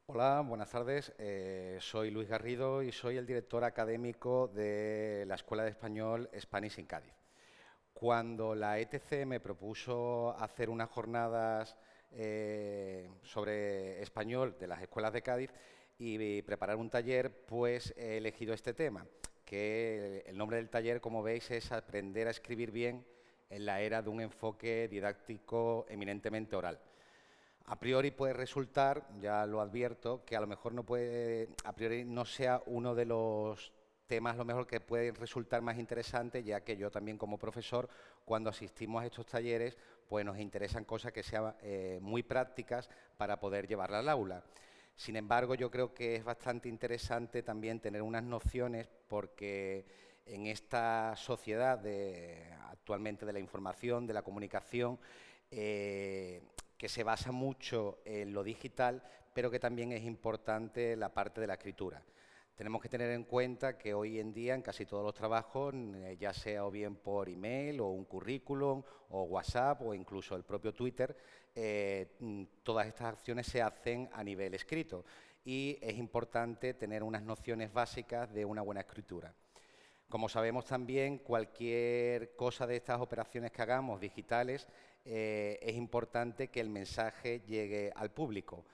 Hola, buenas tardes. Soy Luis Garrido y soy el director académico de la Escuela de Español Spanish in Cádiz. Cuando la ETC me propuso hacer unas jornadas sobre español de las escuelas de Cádiz y preparar un taller, pues he elegido este tema, que el nombre del taller, como veis, es Aprender a escribir bien en la era de un enfoque didáctico eminentemente oral. A priori puede resultar, ya lo advierto, que a lo mejor a priori no sea uno de los temas lo mejor que puede resultar más interesante, ya que yo también como profesor, cuando asistimos a estos talleres, pues nos interesan cosas que sean muy prácticas para poder llevarla al aula. Sin embargo, yo creo que es bastante interesante también tener unas nociones porque en esta sociedad actualmente de la información, de la comunicación, que se basa mucho en lo digital, pero que también es importante la parte de la escritura. Tenemos que tener en cuenta que hoy en día en casi todos los trabajos, ya sea o bien por email o un currículum o WhatsApp o incluso el propio Twitter, todas estas acciones se hacen a nivel escrito y es importante tener unas nociones básicas de una buena escritura. Como sabemos también, cualquier cosa de estas operaciones que hagamos digitales, es importante que el mensaje llegue al público.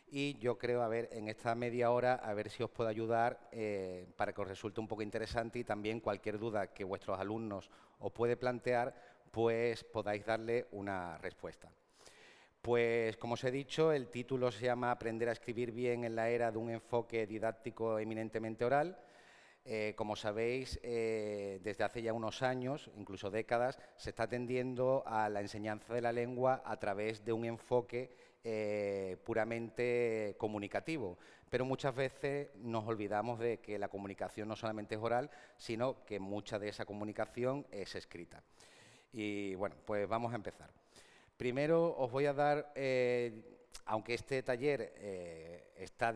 Y yo creo, a ver, en esta media hora, a ver si os puedo ayudar para que os resulte un poco interesante y también cualquier duda que vuestros alumnos os puede plantear, pues podáis darle una respuesta. Pues, como os he dicho, el título se llama Aprender a escribir bien en la era de un enfoque didáctico eminentemente oral. Como sabéis, desde hace ya unos años, incluso décadas, se está tendiendo a la enseñanza de la lengua a través de un enfoque puramente comunicativo. Pero muchas veces nos olvidamos de que la comunicación no solamente es oral, sino que mucha de esa comunicación es escrita. Y bueno, pues vamos a empezar. Primero os voy a dar, aunque este taller está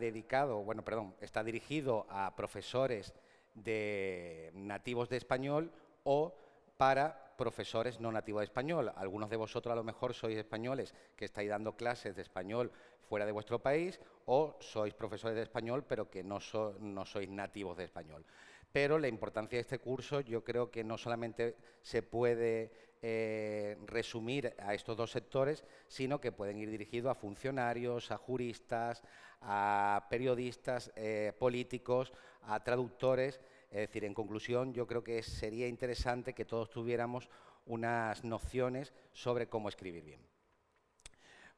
está dirigido a profesores de nativos de español o para profesores no nativos de español. Algunos de vosotros a lo mejor sois españoles que estáis dando clases de español fuera de vuestro país o sois profesores de español pero que no sois nativos de español. Pero la importancia de este curso yo creo que no solamente se puede resumir a estos dos sectores, sino que pueden ir dirigidos a funcionarios, a juristas, a periodistas, políticos, a traductores. Es decir, en conclusión, yo creo que sería interesante que todos tuviéramos unas nociones sobre cómo escribir bien.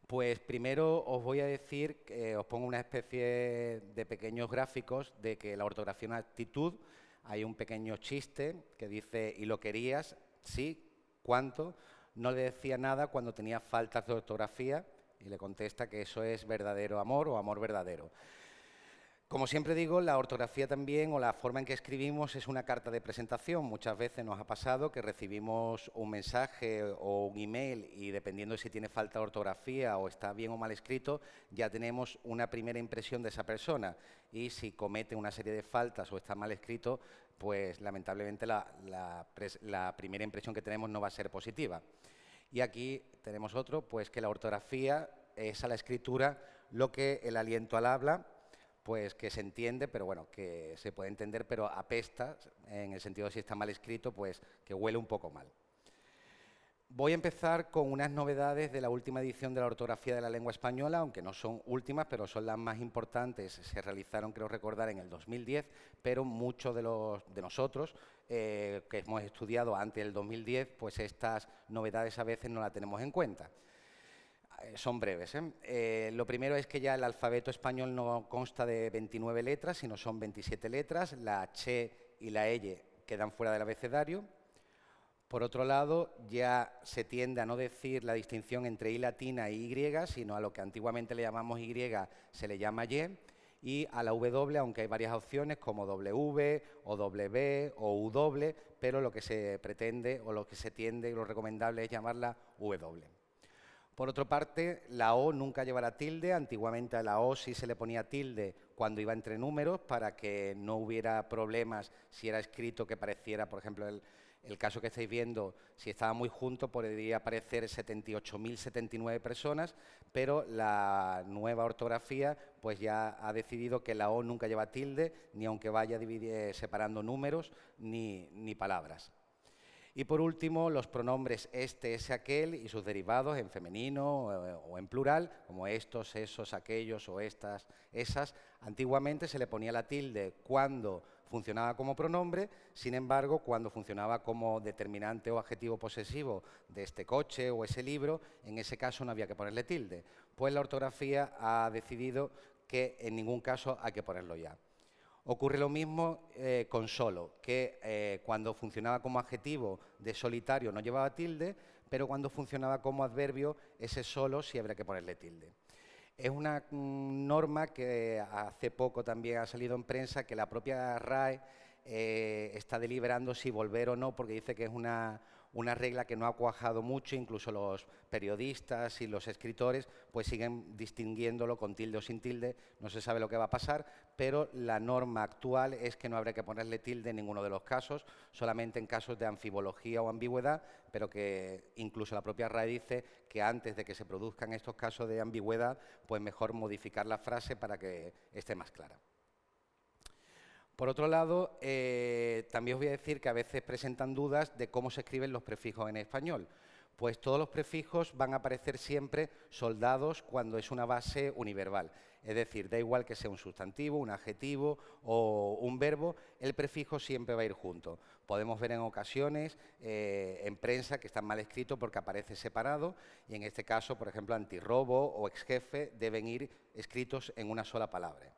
Pues primero os voy a decir, os pongo una especie de pequeños gráficos de que la ortografía es una actitud. Hay un pequeño chiste que dice, ¿y lo querías? Sí, ¿cuánto? No le decía nada cuando tenía faltas de ortografía y le contesta que eso es verdadero amor o amor verdadero. Como siempre digo, la ortografía también o la forma en que escribimos es una carta de presentación. Muchas veces nos ha pasado que recibimos un mensaje o un email y dependiendo de si tiene falta de ortografía o está bien o mal escrito, ya tenemos una primera impresión de esa persona. Y si comete una serie de faltas o está mal escrito, pues lamentablemente la primera impresión que tenemos no va a ser positiva. Y aquí tenemos otro, pues que la ortografía es a la escritura lo que el aliento al habla, pues que se entiende, pero bueno, que se puede entender, pero apesta, en el sentido de si está mal escrito, pues que huele un poco mal. Voy a empezar con unas novedades de la última edición de la ortografía de la lengua española, aunque no son últimas, pero son las más importantes. Se realizaron, creo recordar, en el 2010, pero muchos de nosotros que hemos estudiado antes del 2010, pues estas novedades a veces no las tenemos en cuenta. Son breves. Lo primero es que ya el alfabeto español no consta de 29 letras, sino son 27 letras. La H y la L quedan fuera del abecedario. Por otro lado, ya se tiende a no decir la distinción entre I latina e Y, sino a lo que antiguamente le llamamos Y, se le llama Y. Y a la W, aunque hay varias opciones como W o W o W, pero lo que se pretende o lo que se tiende y lo recomendable es llamarla W. Por otra parte, la O nunca llevará tilde. Antiguamente a la O sí se le ponía tilde cuando iba entre números para que no hubiera problemas si era escrito que pareciera, por ejemplo, El caso que estáis viendo, si estaba muy junto, podría parecer 78.079 personas, pero la nueva ortografía pues ya ha decidido que la O nunca lleva tilde, ni aunque vaya separando números ni palabras. Y por último, los pronombres este, ese, aquel y sus derivados en femenino o en plural, como estos, esos, aquellos o estas, esas. Antiguamente se le ponía la tilde cuando funcionaba como pronombre, sin embargo, cuando funcionaba como determinante o adjetivo posesivo de este coche o ese libro, en ese caso no había que ponerle tilde. Pues la ortografía ha decidido que en ningún caso hay que ponerlo ya. Ocurre lo mismo con solo, que cuando funcionaba como adjetivo de solitario no llevaba tilde, pero cuando funcionaba como adverbio, ese solo sí habría que ponerle tilde. Es una norma que hace poco también ha salido en prensa, que la propia RAE está deliberando si volver o no, porque dice que es una regla que no ha cuajado mucho, incluso los periodistas y los escritores pues siguen distinguiéndolo con tilde o sin tilde, no se sabe lo que va a pasar, pero la norma actual es que no habrá que ponerle tilde en ninguno de los casos, solamente en casos de anfibología o ambigüedad, pero que incluso la propia RAE dice que antes de que se produzcan estos casos de ambigüedad, pues mejor modificar la frase para que esté más clara. Por otro lado, también os voy a decir que a veces presentan dudas de cómo se escriben los prefijos en español. Pues todos los prefijos van a aparecer siempre soldados cuando es una base univerbal. Es decir, da igual que sea un sustantivo, un adjetivo o un verbo, el prefijo siempre va a ir junto. Podemos ver en ocasiones en prensa que están mal escritos porque aparece separado y en este caso, por ejemplo, antirrobo o exjefe deben ir escritos en una sola palabra.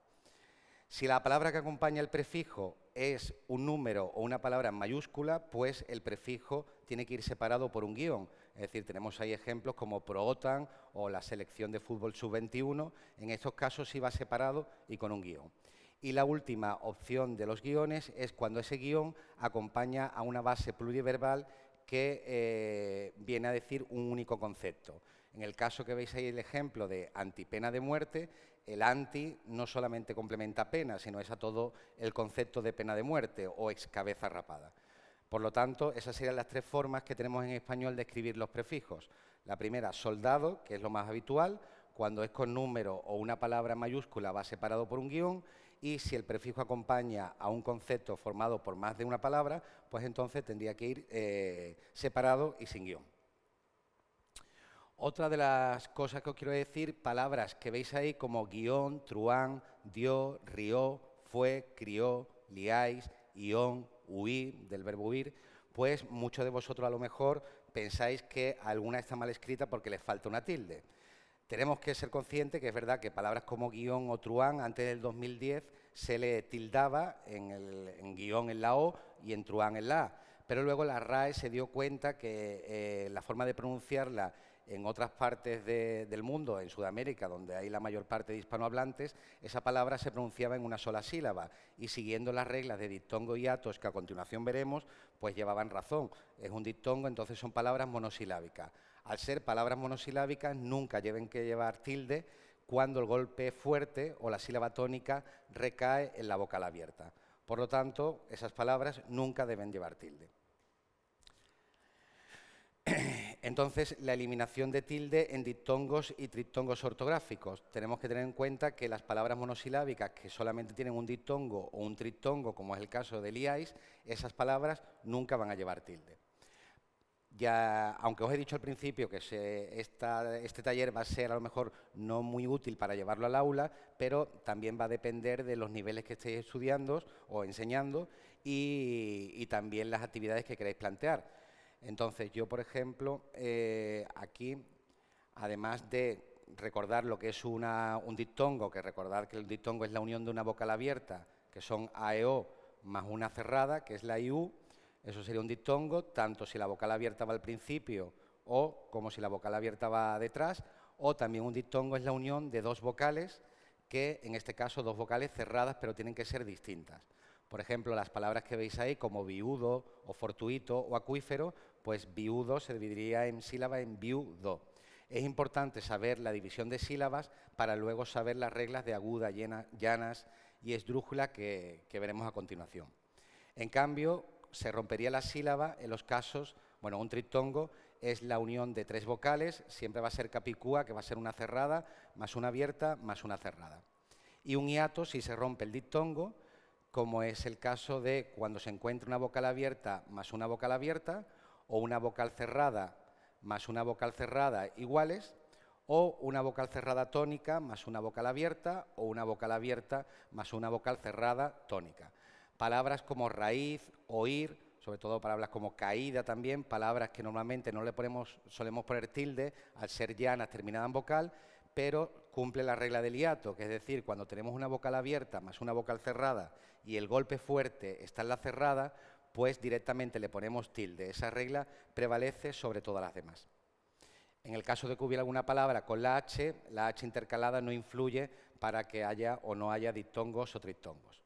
Si la palabra que acompaña el prefijo es un número o una palabra en mayúscula, pues el prefijo tiene que ir separado por un guión. Es decir, tenemos ahí ejemplos como ProOTAN o la selección de fútbol sub-21. En estos casos sí va separado y con un guión. Y la última opción de los guiones es cuando ese guión acompaña a una base pluriverbal que viene a decir un único concepto. En el caso que veis ahí el ejemplo de antipena de muerte, el anti no solamente complementa pena, sino es a todo el concepto de pena de muerte o ex cabeza rapada. Por lo tanto, esas serían las tres formas que tenemos en español de escribir los prefijos. La primera, soldado, que es lo más habitual, cuando es con número o una palabra en mayúscula va separado por un guión, y si el prefijo acompaña a un concepto formado por más de una palabra, pues entonces tendría que ir separado y sin guión. Otra de las cosas que os quiero decir, palabras que veis ahí como guión, truán, dio, rió, fue, crió, liáis, ión, huir, del verbo huir, pues muchos de vosotros a lo mejor pensáis que alguna está mal escrita porque les falta una tilde. Tenemos que ser conscientes que es verdad que palabras como guión o truán antes del 2010 se le tildaba en guión en la O y en truán en la A, pero luego la RAE se dio cuenta que la forma de pronunciarla en otras partes del mundo, en Sudamérica, donde hay la mayor parte de hispanohablantes, esa palabra se pronunciaba en una sola sílaba y siguiendo las reglas de diptongo y atos que a continuación veremos, pues llevaban razón. Es un diptongo, entonces son palabras monosilábicas. Al ser palabras monosilábicas, nunca lleven que llevar tilde cuando el golpe fuerte o la sílaba tónica recae en la vocal abierta. Por lo tanto, esas palabras nunca deben llevar tilde. Entonces, la eliminación de tilde en diptongos y triptongos ortográficos. Tenemos que tener en cuenta que las palabras monosilábicas que solamente tienen un diptongo o un triptongo, como es el caso de liáis, esas palabras nunca van a llevar tilde. Ya, aunque os he dicho al principio que este taller va a ser a lo mejor no muy útil para llevarlo al aula, pero también va a depender de los niveles que estéis estudiando o enseñando y también las actividades que queréis plantear. Entonces, yo, por ejemplo, aquí, además de recordar lo que es un diptongo, que recordar que el diptongo es la unión de una vocal abierta, que son A, E, O, más una cerrada, que es la IU, eso sería un diptongo, tanto si la vocal abierta va al principio o como si la vocal abierta va detrás, o también un diptongo es la unión de dos vocales, que en este caso dos vocales cerradas, pero tienen que ser distintas. Por ejemplo, las palabras que veis ahí, como viudo o fortuito o acuífero, pues viudo se dividiría en sílaba en viudo. Es importante saber la división de sílabas para luego saber las reglas de aguda, llanas y esdrújula que veremos a continuación. En cambio, se rompería la sílaba en los casos, bueno, un triptongo es la unión de 3 vocales, siempre va a ser capicúa, que va a ser una cerrada, más una abierta, más una cerrada. Y un hiato si se rompe el diptongo, como es el caso de cuando se encuentra una vocal abierta más una vocal abierta, o una vocal cerrada más una vocal cerrada iguales, o una vocal cerrada tónica más una vocal abierta, o una vocal abierta más una vocal cerrada tónica. Palabras como raíz, oír, sobre todo palabras como caída también, palabras que normalmente no le solemos poner tilde, al ser llanas terminadas en vocal, pero cumple la regla del hiato, que es decir, cuando tenemos una vocal abierta más una vocal cerrada y el golpe fuerte está en la cerrada, pues directamente le ponemos tilde. Esa regla prevalece sobre todas las demás. En el caso de que hubiera alguna palabra con la H intercalada no influye para que haya o no haya diptongos o triptongos.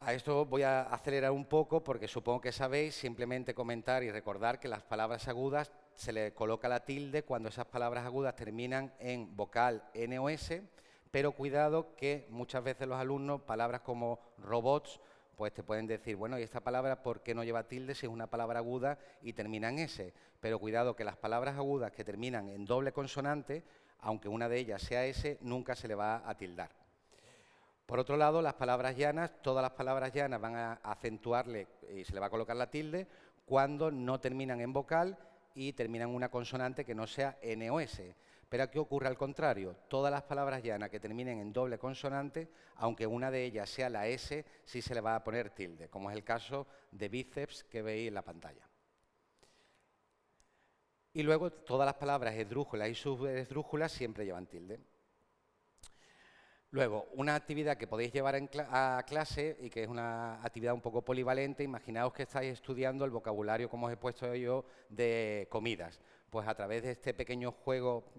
A esto voy a acelerar un poco porque supongo que sabéis, simplemente comentar y recordar que las palabras agudas se le coloca la tilde cuando esas palabras agudas terminan en vocal N o S, pero cuidado que muchas veces los alumnos, palabras como robots, pues te pueden decir, bueno, ¿y esta palabra por qué no lleva tilde si es una palabra aguda y termina en S? Pero cuidado que las palabras agudas que terminan en doble consonante, aunque una de ellas sea S, nunca se le va a tildar. Por otro lado, las palabras llanas, todas las palabras llanas van a acentuarle y se le va a colocar la tilde cuando no terminan en vocal y terminan una consonante que no sea N o S. Pero aquí ocurre al contrario, todas las palabras llanas que terminen en doble consonante, aunque una de ellas sea la S, sí se le va a poner tilde, como es el caso de bíceps que veis en la pantalla. Y luego todas las palabras esdrújulas y subesdrújulas siempre llevan tilde. Luego, una actividad que podéis llevar a clase y que es una actividad un poco polivalente, imaginaos que estáis estudiando el vocabulario, como os he puesto yo, de comidas. Pues a través de este pequeño juego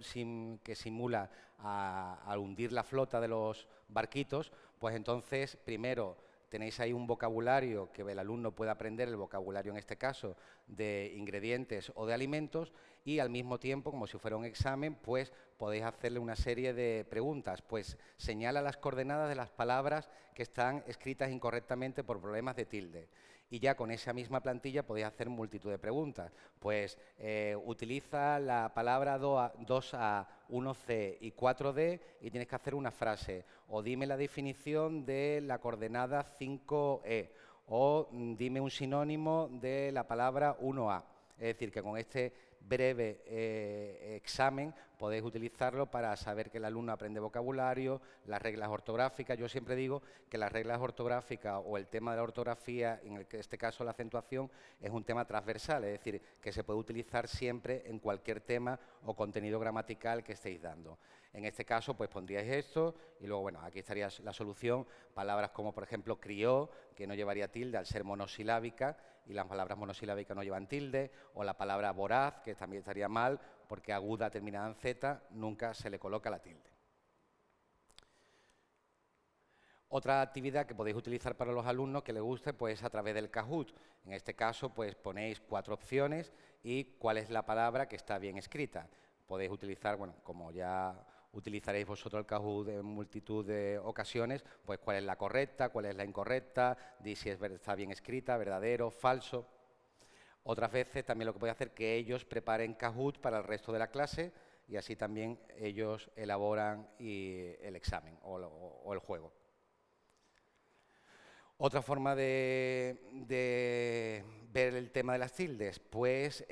que simula al hundir la flota de los barquitos, pues entonces primero tenéis ahí un vocabulario que el alumno pueda aprender, el vocabulario en este caso de ingredientes o de alimentos, y al mismo tiempo, como si fuera un examen, pues podéis hacerle una serie de preguntas. Pues señala las coordenadas de las palabras que están escritas incorrectamente por problemas de tilde. Y ya con esa misma plantilla podéis hacer multitud de preguntas. Pues utiliza la palabra 2A, 1C y 4D y tienes que hacer una frase. O dime la definición de la coordenada 5E. O dime un sinónimo de la palabra 1A. Es decir, que con este breve examen podéis utilizarlo para saber que el alumno aprende vocabulario, las reglas ortográficas. Yo siempre digo que las reglas ortográficas o el tema de la ortografía, en este caso la acentuación, es un tema transversal, es decir, que se puede utilizar siempre en cualquier tema o contenido gramatical que estéis dando. En este caso, pues pondríais esto y luego, bueno, aquí estaría la solución. Palabras como, por ejemplo, crió, que no llevaría tilde al ser monosilábica, y las palabras monosilábicas no llevan tilde, o la palabra voraz, que también estaría mal, porque aguda terminada en Z, nunca se le coloca la tilde. Otra actividad que podéis utilizar para los alumnos que les guste, pues es a través del Kahoot. En este caso, pues ponéis 4 opciones y cuál es la palabra que está bien escrita. Podéis utilizar, bueno, como ya utilizaréis vosotros el Kahoot en multitud de ocasiones, pues cuál es la correcta, cuál es la incorrecta, si está bien escrita, verdadero, falso. Otras veces también lo que podéis hacer es que ellos preparen Kahoot para el resto de la clase y así también ellos elaboran el examen o el juego. Otra forma de ver el tema de las tildes, pues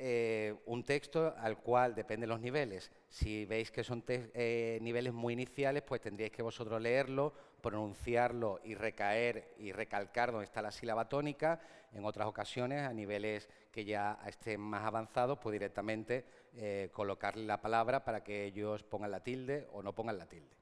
un texto al cual depende de los niveles. Si veis que son niveles muy iniciales, pues tendríais que vosotros leerlo, pronunciarlo y recaer y recalcar dónde está la sílaba tónica. En otras ocasiones, a niveles que ya estén más avanzados, pues directamente colocarle la palabra para que ellos pongan la tilde o no pongan la tilde.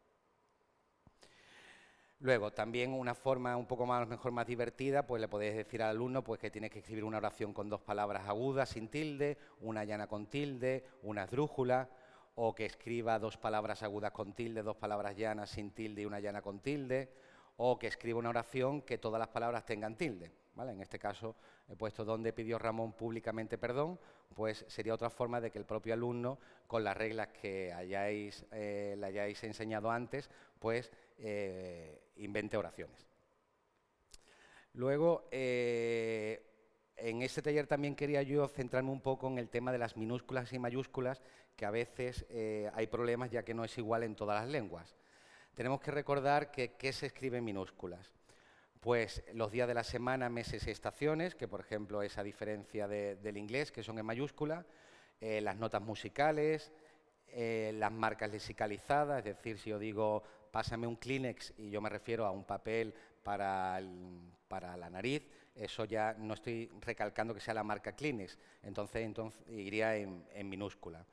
Luego, también una forma un poco más divertida, pues le podéis decir al alumno pues, que tiene que escribir una oración con 2 palabras agudas sin tilde, una llana con tilde, una esdrújula, o que escriba 2 palabras agudas con tilde, 2 palabras llanas sin tilde y una llana con tilde, o que escriba una oración que todas las palabras tengan tilde. ¿Vale? En este caso he puesto donde pidió Ramón públicamente perdón, pues sería otra forma de que el propio alumno, con las reglas que le hayáis enseñado antes, pues invente oraciones. Luego, en este taller también quería yo centrarme un poco en el tema de las minúsculas y mayúsculas, que a veces hay problemas ya que no es igual en todas las lenguas. Tenemos que recordar que ¿qué se escribe en minúsculas? Pues los días de la semana, meses y estaciones, que por ejemplo es a diferencia del inglés, que son en mayúscula, las notas musicales, las marcas lexicalizadas, es decir, si yo digo pásame un Kleenex y yo me refiero a un papel para la nariz, eso ya no estoy recalcando que sea la marca Kleenex, entonces iría en minúscula.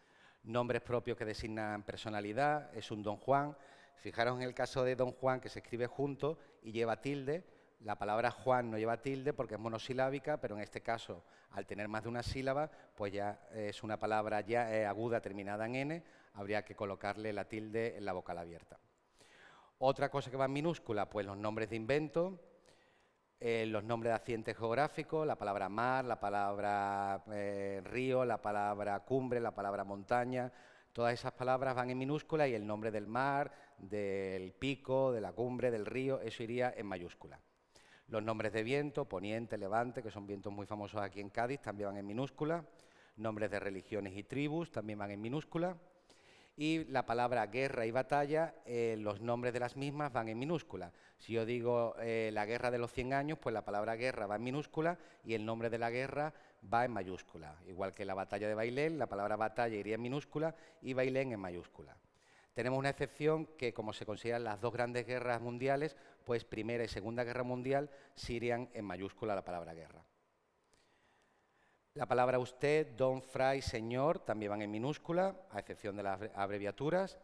Nombres propios que designan personalidad, es un Don Juan. Fijaros en el caso de Don Juan, que se escribe junto y lleva tilde. La palabra Juan no lleva tilde porque es monosilábica, pero en este caso, al tener más de una sílaba, pues ya es una palabra ya aguda terminada en N, habría que colocarle la tilde en la vocal abierta. Otra cosa que va en minúscula, pues los nombres de invento, los nombres de accidentes geográficos, la palabra mar, la palabra río, la palabra cumbre, la palabra montaña, todas esas palabras van en minúscula y el nombre del mar, del pico, de la cumbre, del río, eso iría en mayúscula. Los nombres de viento, poniente, levante, que son vientos muy famosos aquí en Cádiz, también van en minúscula. Nombres de religiones y tribus también van en minúscula. Y la palabra guerra y batalla, los nombres de las mismas van en minúscula. Si yo digo la guerra de los 100 años, pues la palabra guerra va en minúscula y el nombre de la guerra va en mayúscula. Igual que la batalla de Bailén, la palabra batalla iría en minúscula y Bailén en mayúscula. Tenemos una excepción que, como se consideran las dos grandes guerras mundiales, pues Primera y Segunda Guerra Mundial sí irían en mayúscula la palabra guerra. La palabra usted, don, fray, señor, también van en minúscula, a excepción de las abreviaturas.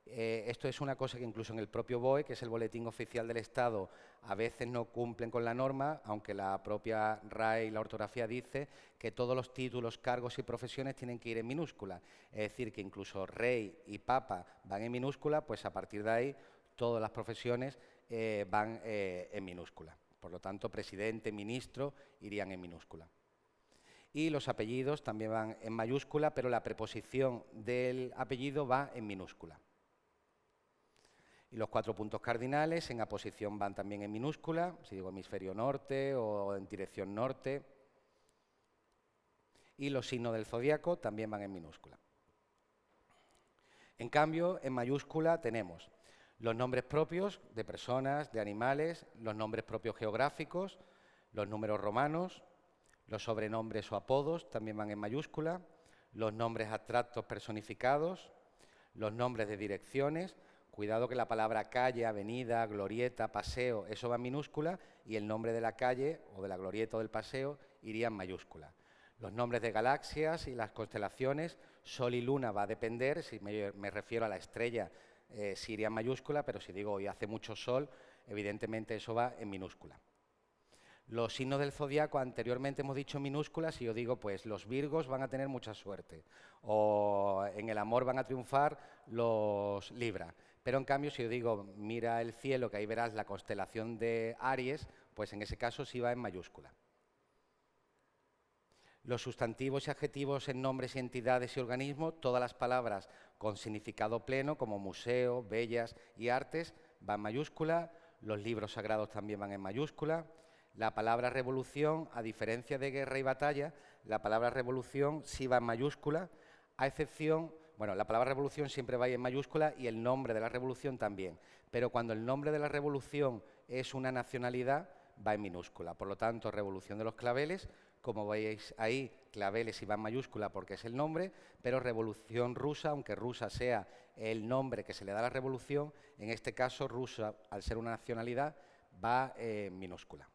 Esto es una cosa que incluso en el propio BOE, que es el Boletín Oficial del Estado, a veces no cumplen con la norma, aunque la propia RAE y la ortografía dice que todos los títulos, cargos y profesiones tienen que ir en minúscula. Es decir, que incluso rey y papa van en minúscula, pues a partir de ahí todas las profesiones van en minúscula. Por lo tanto, presidente, ministro irían en minúscula. Y los apellidos también van en mayúscula, pero la preposición del apellido va en minúscula. Y los 4 puntos cardinales en aposición van también en minúscula, si digo hemisferio norte o en dirección norte. Y los signos del zodiaco también van en minúscula. En cambio, en mayúscula tenemos los nombres propios de personas, de animales, los nombres propios geográficos, los números romanos, los sobrenombres o apodos también van en mayúscula, los nombres abstractos personificados, los nombres de direcciones. Cuidado que la palabra calle, avenida, glorieta, paseo, eso va en minúscula y el nombre de la calle o de la glorieta o del paseo iría en mayúscula. Los nombres de galaxias y las constelaciones, sol y luna va a depender, si me refiero a la estrella, sí iría en mayúscula, pero si digo hoy hace mucho sol, evidentemente eso va en minúscula. Los signos del zodiaco, anteriormente hemos dicho minúsculas, si yo digo, pues los virgos van a tener mucha suerte, o en el amor van a triunfar los Libra. Pero en cambio, si yo digo, mira el cielo, que ahí verás la constelación de Aries, pues en ese caso sí va en mayúscula. Los sustantivos y adjetivos en nombres y entidades y organismos, todas las palabras con significado pleno, como museo, bellas y artes, van en mayúscula. Los libros sagrados también van en mayúscula. La palabra revolución, a diferencia de guerra y batalla, la palabra revolución sí va en mayúscula, a excepción, bueno, la palabra revolución siempre va en mayúscula y el nombre de la revolución también, pero cuando el nombre de la revolución es una nacionalidad, va en minúscula. Por lo tanto, revolución de los claveles, como veis ahí, claveles sí va en mayúscula porque es el nombre, pero revolución rusa, aunque rusa sea el nombre que se le da a la revolución, en este caso rusa, al ser una nacionalidad, va en minúscula.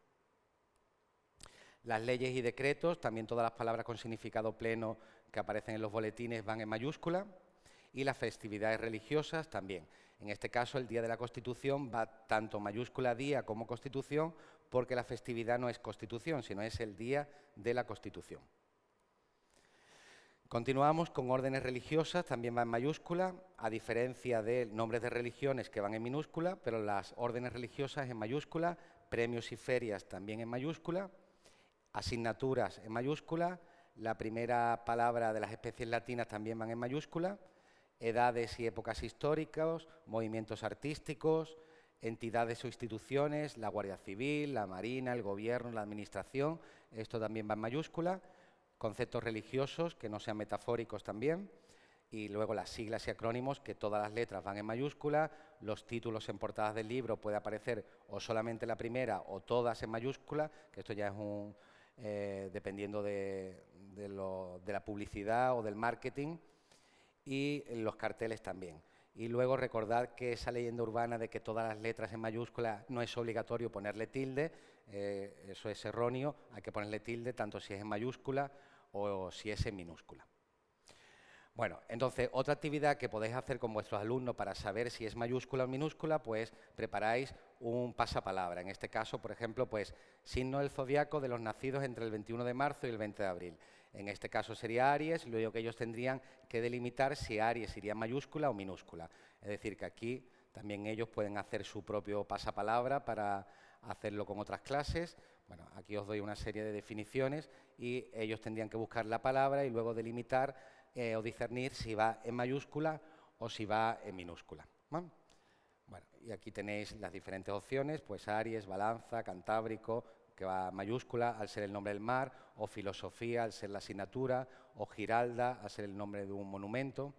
Las leyes y decretos, también todas las palabras con significado pleno que aparecen en los boletines van en mayúscula. Y las festividades religiosas también. En este caso, el Día de la Constitución va tanto mayúscula día como Constitución, porque la festividad no es Constitución, sino es el Día de la Constitución. Continuamos con órdenes religiosas, también va en mayúscula, a diferencia de nombres de religiones que van en minúscula, pero las órdenes religiosas en mayúscula, premios y ferias también en mayúscula, asignaturas en mayúscula, la primera palabra de las especies latinas también van en mayúscula, edades y épocas históricas, movimientos artísticos, entidades o instituciones, la Guardia Civil, la Marina, el Gobierno, la Administración, esto también va en mayúscula, conceptos religiosos que no sean metafóricos también, y luego las siglas y acrónimos, que todas las letras van en mayúscula, los títulos en portadas del libro puede aparecer o solamente la primera o todas en mayúscula, que esto ya es un dependiendo de la publicidad o del marketing, y los carteles también. Y luego recordad que esa leyenda urbana de que todas las letras en mayúscula no es obligatorio ponerle tilde, eso es erróneo, hay que ponerle tilde tanto si es en mayúscula o si es en minúscula. Bueno, entonces, otra actividad que podéis hacer con vuestros alumnos para saber si es mayúscula o minúscula, pues preparáis un pasapalabra. En este caso, por ejemplo, pues signo del zodiaco de los nacidos entre el 21 de marzo y el 20 de abril. En este caso sería Aries, y luego que ellos tendrían que delimitar si Aries iría en mayúscula o minúscula. Es decir, que aquí también ellos pueden hacer su propio pasapalabra para hacerlo con otras clases. Bueno, aquí os doy una serie de definiciones y ellos tendrían que buscar la palabra y luego delimitar o discernir si va en mayúscula o si va en minúscula. ¿Vale? Bueno, y aquí tenéis las diferentes opciones, pues Aries, Balanza, Cantábrico, que va en mayúscula al ser el nombre del mar, o Filosofía al ser la asignatura, o Giralda al ser el nombre de un monumento.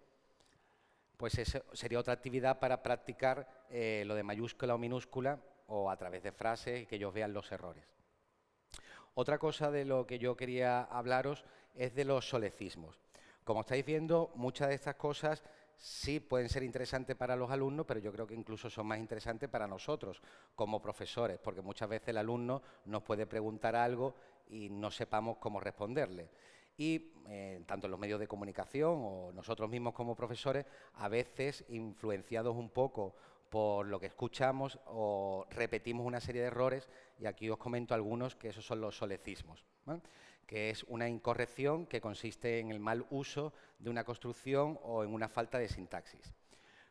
Pues eso sería otra actividad para practicar lo de mayúscula o minúscula, o a través de frases y que ellos vean los errores. Otra cosa de lo que yo quería hablaros es de los solecismos. Como estáis viendo, muchas de estas cosas sí pueden ser interesantes para los alumnos, pero yo creo que incluso son más interesantes para nosotros como profesores, porque muchas veces el alumno nos puede preguntar algo y no sepamos cómo responderle. Y tanto en los medios de comunicación o nosotros mismos como profesores, a veces influenciados un poco por lo que escuchamos o repetimos una serie de errores, y aquí os comento algunos, que esos son los solecismos, ¿vale? Que es una incorrección que consiste en el mal uso de una construcción o en una falta de sintaxis.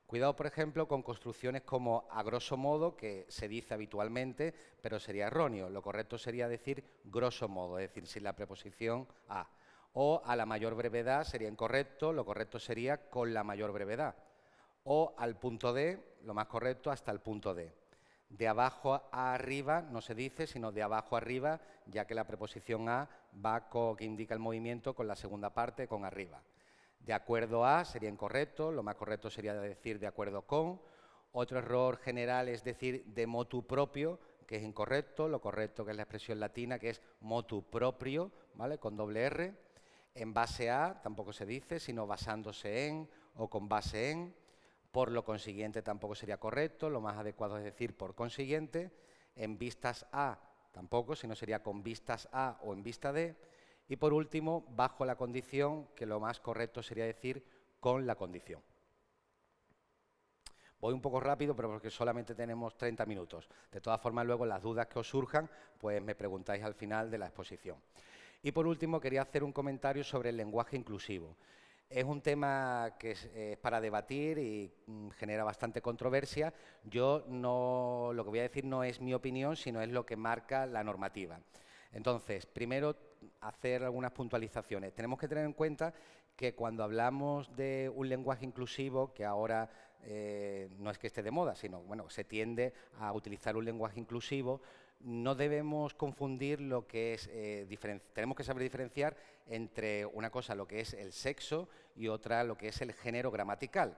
Cuidado, por ejemplo, con construcciones como a grosso modo, que se dice habitualmente, pero sería erróneo. Lo correcto sería decir grosso modo, es decir, sin la preposición a. O a la mayor brevedad sería incorrecto, lo correcto sería con la mayor brevedad. O al punto D, lo más correcto, hasta el punto D. De abajo a arriba no se dice, sino de abajo a arriba, ya que la preposición a va que indica el movimiento con la segunda parte, con arriba. De acuerdo a sería incorrecto, lo más correcto sería decir de acuerdo con. Otro error general es decir de motu propio, que es incorrecto, lo correcto que es la expresión latina, que es motu proprio, ¿vale? Con doble R. En base a tampoco se dice, sino basándose en o con base en. Por lo consiguiente tampoco sería correcto, lo más adecuado es decir por consiguiente. En vistas a tampoco, sino sería con vistas a o en vista de. Y por último, bajo la condición, que lo más correcto sería decir con la condición. Voy un poco rápido, pero porque solamente tenemos 30 minutos. De todas formas, luego las dudas que os surjan, pues me preguntáis al final de la exposición. Y por último, quería hacer un comentario sobre el lenguaje inclusivo. Es un tema que es para debatir y genera bastante controversia. Yo no, lo que voy a decir no es mi opinión, sino es lo que marca la normativa. Entonces, primero, hacer algunas puntualizaciones. Tenemos que tener en cuenta que cuando hablamos de un lenguaje inclusivo, que ahora no es que esté de moda, sino bueno, se tiende a utilizar un lenguaje inclusivo, no debemos confundir lo que es, tenemos que saber diferenciar entre una cosa lo que es el sexo y otra lo que es el género gramatical.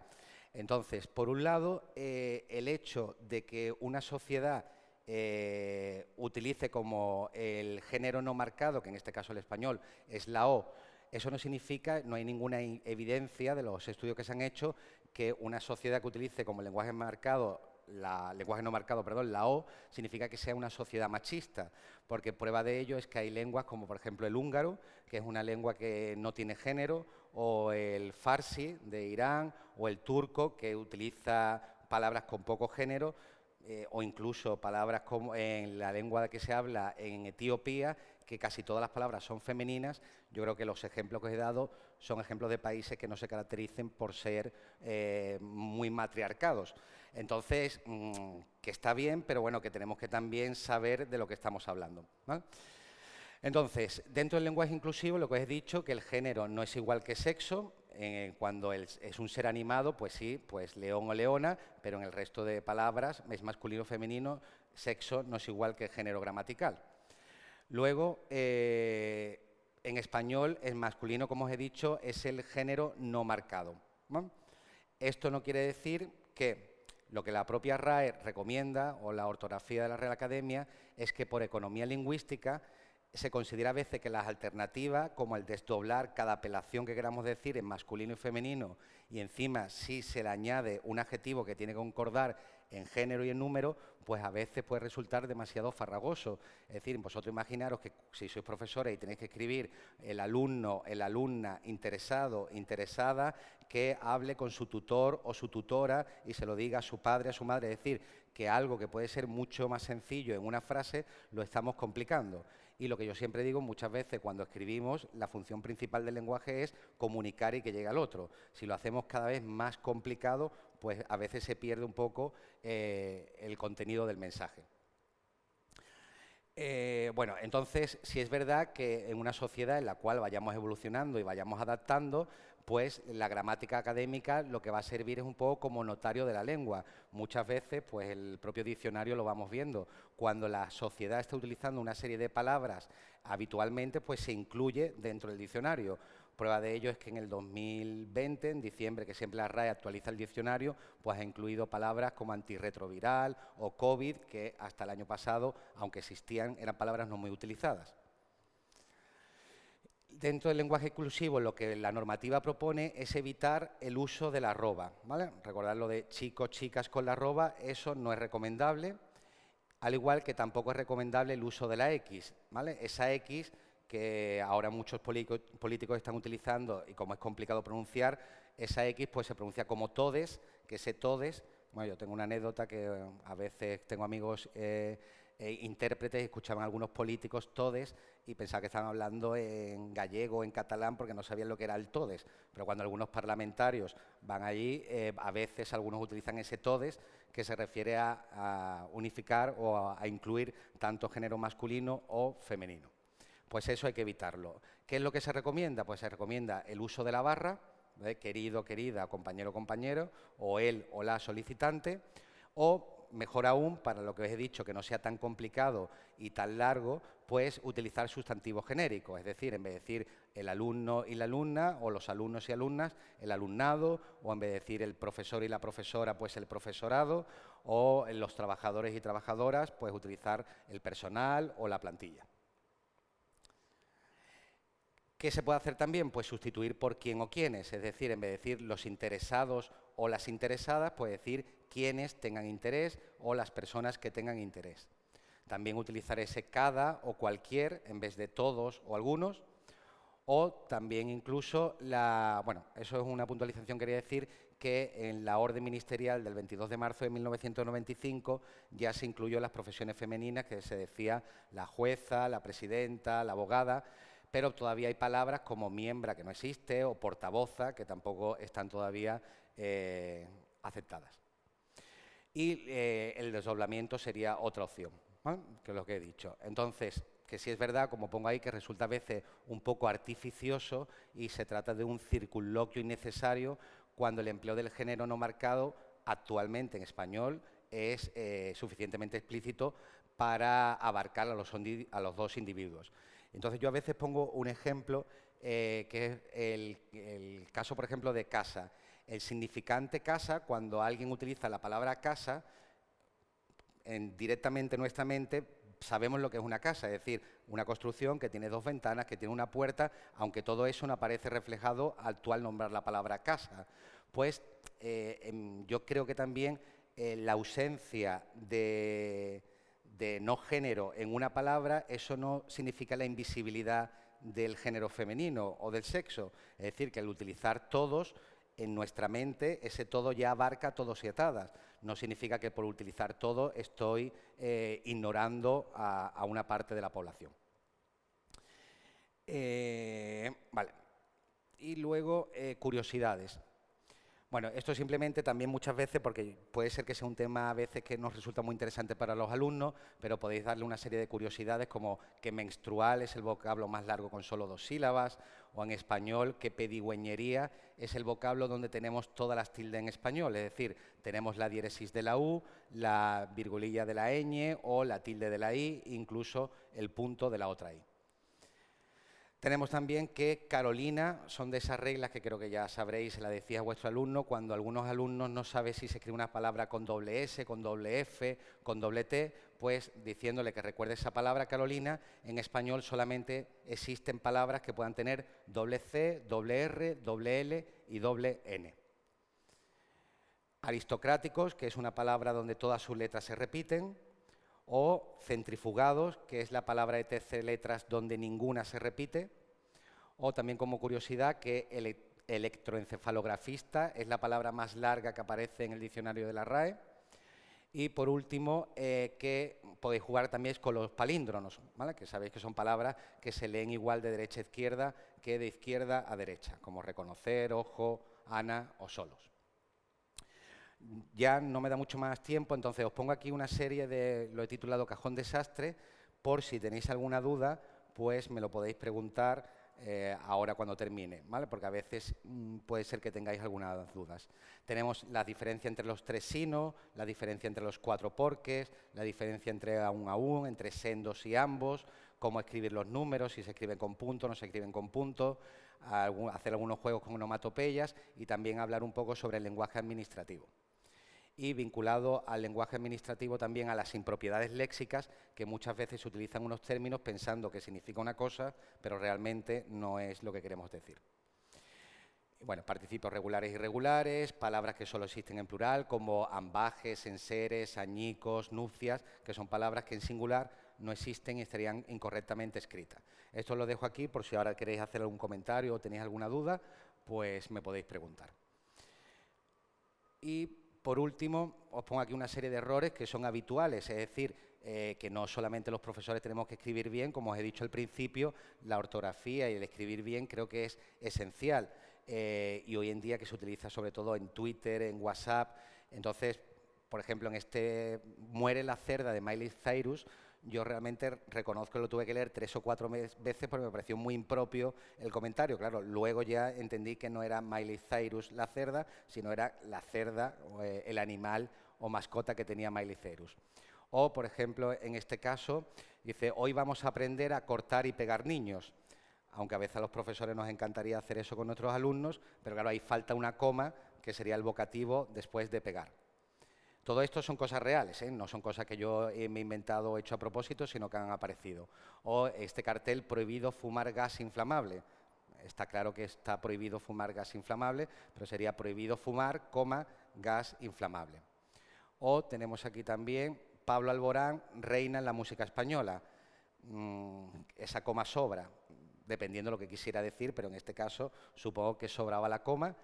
Entonces, por un lado, el hecho de que una sociedad utilice como el género no marcado, que en este caso el español es la O, eso no significa, no hay ninguna evidencia de los estudios que se han hecho que una sociedad que utilice como lenguaje marcado lenguaje no marcado, perdón, la O, significa que sea una sociedad machista, porque prueba de ello es que hay lenguas como por ejemplo el húngaro, que es una lengua que no tiene género, o el farsi de Irán, o el turco, que utiliza palabras con poco género, o incluso palabras como en la lengua que se habla en Etiopía, que casi todas las palabras son femeninas. Yo creo que los ejemplos que os he dado son ejemplos de países que no se caractericen por ser muy matriarcados. Entonces, que está bien, pero bueno, que tenemos que también saber de lo que estamos hablando, ¿vale? Entonces, dentro del lenguaje inclusivo, lo que os he dicho, que el género no es igual que sexo, cuando es un ser animado, pues sí, pues león o leona, pero en el resto de palabras es masculino o femenino, sexo no es igual que género gramatical. Luego, en español, el masculino, como os he dicho, es el género no marcado, ¿no? Esto no quiere decir que lo que la propia RAE recomienda, o la ortografía de la Real Academia, es que por economía lingüística se considera a veces que las alternativas, como el desdoblar cada apelación que queramos decir en masculino y femenino, y encima si se le añade un adjetivo que tiene que concordar en género y en número, pues a veces puede resultar demasiado farragoso. Es decir, vosotros imaginaros que si sois profesores y tenéis que escribir el alumno, el alumna, interesado, interesada, que hable con su tutor o su tutora y se lo diga a su padre, a su madre. Es decir, que algo que puede ser mucho más sencillo en una frase lo estamos complicando. Y lo que yo siempre digo, muchas veces cuando escribimos, la función principal del lenguaje es comunicar y que llegue al otro. Si lo hacemos cada vez más complicado, pues a veces se pierde un poco el contenido del mensaje. Bueno, entonces, sí es verdad que en una sociedad en la cual vayamos evolucionando y vayamos adaptando, pues la gramática académica lo que va a servir es un poco como notario de la lengua. Muchas veces, pues el propio diccionario lo vamos viendo. Cuando la sociedad está utilizando una serie de palabras habitualmente, pues se incluye dentro del diccionario. Prueba de ello es que en el 2020, en diciembre, que siempre la RAE actualiza el diccionario, pues ha incluido palabras como antirretroviral o COVID, que hasta el año pasado, aunque existían, eran palabras no muy utilizadas. Dentro del lenguaje inclusivo, lo que la normativa propone es evitar el uso de la arroba, ¿vale? Recordad lo de chicos, chicas con la arroba, eso no es recomendable, al igual que tampoco es recomendable el uso de la X, ¿vale? Esa X que ahora muchos políticos están utilizando y como es complicado pronunciar, esa X pues se pronuncia como todes, que ese todes, bueno, yo tengo una anécdota que a veces tengo amigos intérpretes y escuchaban a algunos políticos todes y pensaban que estaban hablando en gallego o en catalán porque no sabían lo que era el todes, pero cuando algunos parlamentarios van allí, a veces algunos utilizan ese todes que se refiere a unificar o a incluir tanto género masculino o femenino. Pues eso hay que evitarlo. ¿Qué es lo que se recomienda? Pues se recomienda el uso de la barra, querido, querida, compañero, compañero, o él o la solicitante, o mejor aún, para lo que os he dicho, que no sea tan complicado y tan largo, pues utilizar sustantivos genéricos, es decir, en vez de decir el alumno y la alumna, o los alumnos y alumnas, el alumnado, o en vez de decir el profesor y la profesora, pues el profesorado, o los trabajadores y trabajadoras, pues utilizar el personal o la plantilla. ¿Qué se puede hacer también? Pues sustituir por quién o quiénes, es decir, en vez de decir los interesados o las interesadas, pues decir quienes tengan interés o las personas que tengan interés. También utilizar ese cada o cualquier en vez de todos o algunos. O también incluso, bueno, eso es una puntualización, quería decir que en la orden ministerial del 22 de marzo de 1995 ya se incluyó las profesiones femeninas, que se decía la jueza, la presidenta, la abogada, pero todavía hay palabras como miembra, que no existe, o portavoza, que tampoco están todavía aceptadas. Y el desdoblamiento sería otra opción, ¿no? Que es lo que he dicho. Entonces, que sí es verdad, como pongo ahí, que resulta a veces un poco artificioso y se trata de un circunloquio innecesario cuando el empleo del género no marcado actualmente en español es suficientemente explícito para abarcar a los dos individuos. Entonces yo a veces pongo un ejemplo que es el caso, por ejemplo, de casa. El significante casa, cuando alguien utiliza la palabra casa, directamente en nuestra mente sabemos lo que es una casa, es decir, una construcción que tiene dos ventanas, que tiene una puerta, aunque todo eso no aparece reflejado al nombrar la palabra casa. Pues yo creo que también la ausencia de no género en una palabra, eso no significa la invisibilidad del género femenino o del sexo. Es decir, que al utilizar todos, en nuestra mente, ese todo ya abarca todos y todas. No significa que por utilizar todo estoy ignorando a una parte de la población. Vale. Y luego, curiosidades. Bueno, esto simplemente también muchas veces, porque puede ser que sea un tema a veces que nos resulta muy interesante para los alumnos, pero podéis darle una serie de curiosidades como que menstrual es el vocablo más largo con solo 2 sílabas, o en español que pedigüeñería es el vocablo donde tenemos todas las tildes en español, es decir, tenemos la diéresis de la U, la virgulilla de la ñ o la tilde de la I, incluso el punto de la otra I. Tenemos también que Carolina son de esas reglas que creo que ya sabréis, se la decía a vuestro alumno, cuando algunos alumnos no saben si se escribe una palabra con doble S, con doble F, con doble T, pues diciéndole que recuerde esa palabra Carolina, en español solamente existen palabras que puedan tener doble C, doble R, doble L y doble N. Aristocráticos, que es una palabra donde todas sus letras se repiten, o centrifugados, que es la palabra de 13 letras donde ninguna se repite, o también como curiosidad que electroencefalografista es la palabra más larga que aparece en el diccionario de la RAE, y por último que podéis jugar también con los palíndronos, ¿vale? Que sabéis que son palabras que se leen igual de derecha a izquierda que de izquierda a derecha, como reconocer, ojo, Ana o solos. Ya no me da mucho más tiempo, entonces os pongo aquí una serie de, lo he titulado Cajón Desastre, por si tenéis alguna duda, pues me lo podéis preguntar ahora cuando termine, ¿vale? Porque a veces puede ser que tengáis algunas dudas. Tenemos la diferencia entre los 3 sinos, la diferencia entre los 4 porques, la diferencia entre a un, entre sendos y ambos, cómo escribir los números, si se escriben con punto, no se escriben con punto, hacer algunos juegos con onomatopeyas y también hablar un poco sobre el lenguaje administrativo. Y vinculado al lenguaje administrativo también a las impropiedades léxicas, que muchas veces se utilizan unos términos pensando que significa una cosa, pero realmente no es lo que queremos decir. Bueno, participos regulares e irregulares, palabras que solo existen en plural, como ambajes, enseres, añicos, nupcias, que son palabras que en singular no existen y estarían incorrectamente escritas. Esto lo dejo aquí por si ahora queréis hacer algún comentario o tenéis alguna duda, pues me podéis preguntar. Y por último, os pongo aquí una serie de errores que son habituales, es decir, que no solamente los profesores tenemos que escribir bien, como os he dicho al principio, la ortografía y el escribir bien creo que es esencial. Y hoy en día que se utiliza sobre todo en Twitter, en WhatsApp. Entonces, por ejemplo, en este Muere la cerda de Miley Cyrus, yo realmente reconozco que lo tuve que leer 3 o 4 veces porque me pareció muy impropio el comentario. Claro, luego ya entendí que no era Miley Cyrus la cerda, sino era la cerda, el animal o mascota que tenía Miley Cyrus. O, por ejemplo, en este caso, dice, hoy vamos a aprender a cortar y pegar niños. Aunque a veces a los profesores nos encantaría hacer eso con nuestros alumnos, pero claro, ahí falta una coma, que sería el vocativo después de pegar. Todo esto son cosas reales, no son cosas que yo me he inventado o hecho a propósito, sino que han aparecido. O este cartel, prohibido fumar gas inflamable. Está claro que está prohibido fumar gas inflamable, pero sería prohibido fumar, coma, gas inflamable. O tenemos aquí también Pablo Alborán, reina en la música española. Esa coma sobra, dependiendo de lo que quisiera decir, pero en este caso supongo que sobraba la coma.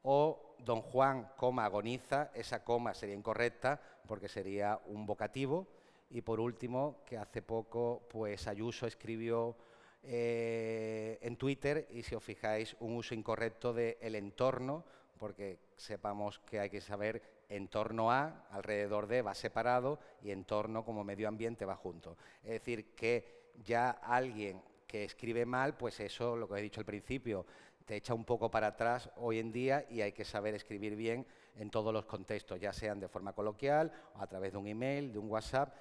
O don Juan, coma, agoniza, esa coma sería incorrecta porque sería un vocativo. Y por último, que hace poco pues Ayuso escribió en Twitter, y si os fijáis, un uso incorrecto de el entorno, porque sepamos que hay que saber en torno a, alrededor de, va separado, y en torno como medio ambiente va junto. Es decir, que ya alguien que escribe mal, pues eso, lo que he dicho al principio, te echa un poco para atrás hoy en día y hay que saber escribir bien en todos los contextos, ya sean de forma coloquial o a través de un email, de un WhatsApp,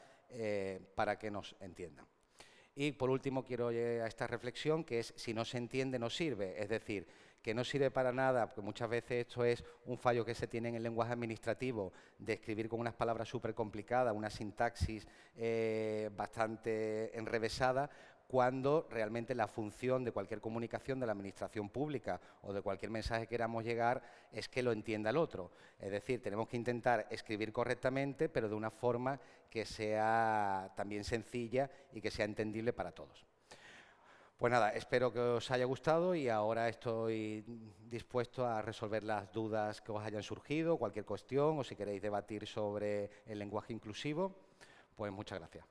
para que nos entiendan. Y por último quiero llegar a esta reflexión, que es si no se entiende no sirve, es decir, que no sirve para nada, porque muchas veces esto es un fallo que se tiene en el lenguaje administrativo, de escribir con unas palabras súper complicadas, una sintaxis bastante enrevesada, cuando realmente la función de cualquier comunicación de la administración pública o de cualquier mensaje que queramos llegar es que lo entienda el otro. Es decir, tenemos que intentar escribir correctamente, pero de una forma que sea también sencilla y que sea entendible para todos. Pues nada, espero que os haya gustado y ahora estoy dispuesto a resolver las dudas que os hayan surgido, cualquier cuestión o si queréis debatir sobre el lenguaje inclusivo, pues muchas gracias.